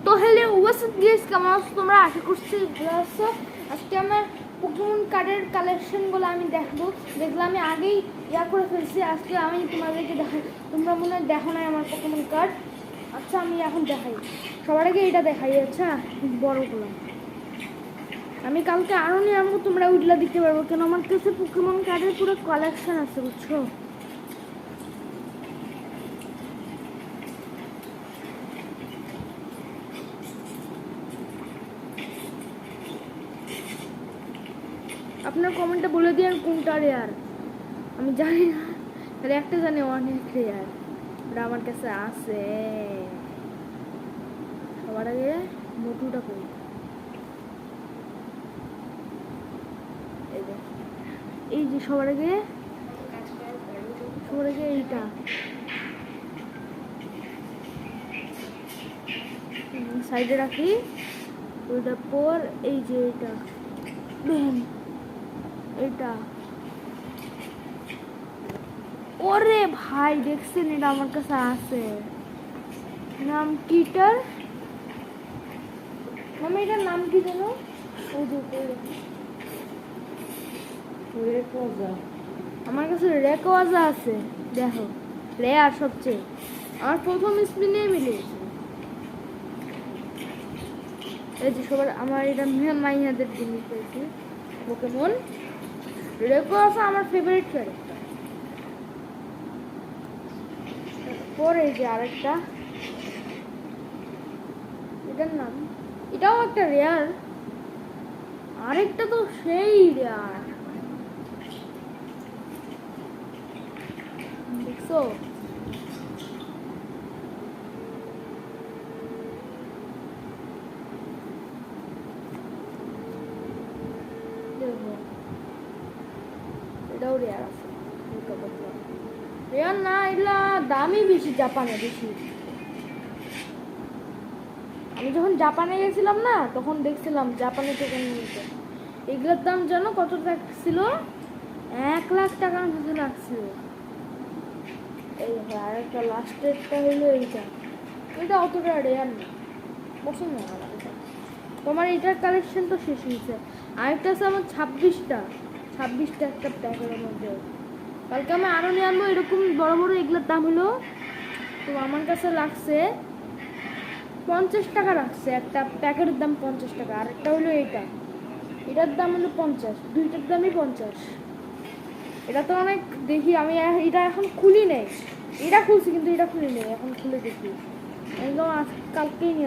তো hello WhatsApp guys, কেমন আছো তোমরা? আশা করছি ভালো আছো। আজকে আমার পোকেমন কার্ডের কালেকশনগুলো আমি দেখবো। যেগুলো আমি আগেই করে ফেলছি, আজকে আমি তোমাদেরকে দেখাই। তোমরা মনে হয় দেখো নাই আমার পোকেমন কার্ড। আচ্ছা, আমি এখন দেখাই। সবার আগে এটা দেখাই। আচ্ছা, বড়গুলো আমি কালকে আরও নিয়ে আনবো, তোমরা ওইগুলো দিতে পারবো। কেন আমার কাছে পোকেমন কার্ডের পুরো কালেকশন আছে, বুঝছো? আপনার কমেন্টে বলে দিন কোনটা রেয়ার। আমি জানি না, তাহলে একটা জানি অনেক রেয়ার, ওটা আমার কাছে আছে। সবার আগে মোটুটা করি। এই যে সবার আগে এইটা সাইডে রাখি। ওইটার পর এই যে এটা দেখেন, এটা ওরে ভাই দেখছেন, এটা আমার কাছে আছে। নাম কিটার, আমি এটার নাম কি জানো? আমার কাছে রেকওয়াজা আছে, দেখো রেয়ার সবচেয়ে। আমার প্রথম স্পিনে মিলেছে। এই যে সবার আমার এটা মাইয়াদের জিনিস পেয়েছি। পোকেমন রেকওয়াজা আমার ফেভারিট ক্যারেক্টার। পরে এই যে আরেকটা, এটার নাম, এটাও একটা রেয়ার। আরেকটা তো সেই রেয়ার, দেখছো? এটাও রেয়ার আছে। রেয়ার না, এগুলা দামই বেশি, জাপানে বেশি। আমি যখন জাপানে গেছিলাম না, তখন দেখছিলাম জাপানে টোকেন নিতে। এগুলোর দাম জানো কত ছিল? 1,00,000 টাকার মতো লাগছিল। এই আর একটা লাস্টেরটা হলো এইটা। এটা অতটা রেয়ার না, পছন্দ না আমার এটা। তোমার এটার কালেকশন তো শেষ হয়েছে। আরেকটা আছে আমার 26টা একটা প্যাকের মধ্যে। কালকে আমি আরও নিয়ে আনবো এরকম বড় বড়। এগুলোর দাম হলো, তো আমার কাছে লাগছে 50 টাকা রাখছে। একটা প্যাকেটের দাম 50 টাকা। আরেকটা হলো এটার দাম হলো 50। দুইটার দামই 50। এটা তো অনেক দেখি। আমি এটা এখন খুলি নেই, এটা খুলছি কিন্তু এটা খুলি নেই, এখন খুলে দেখি। একদম কালকেই নিয়ে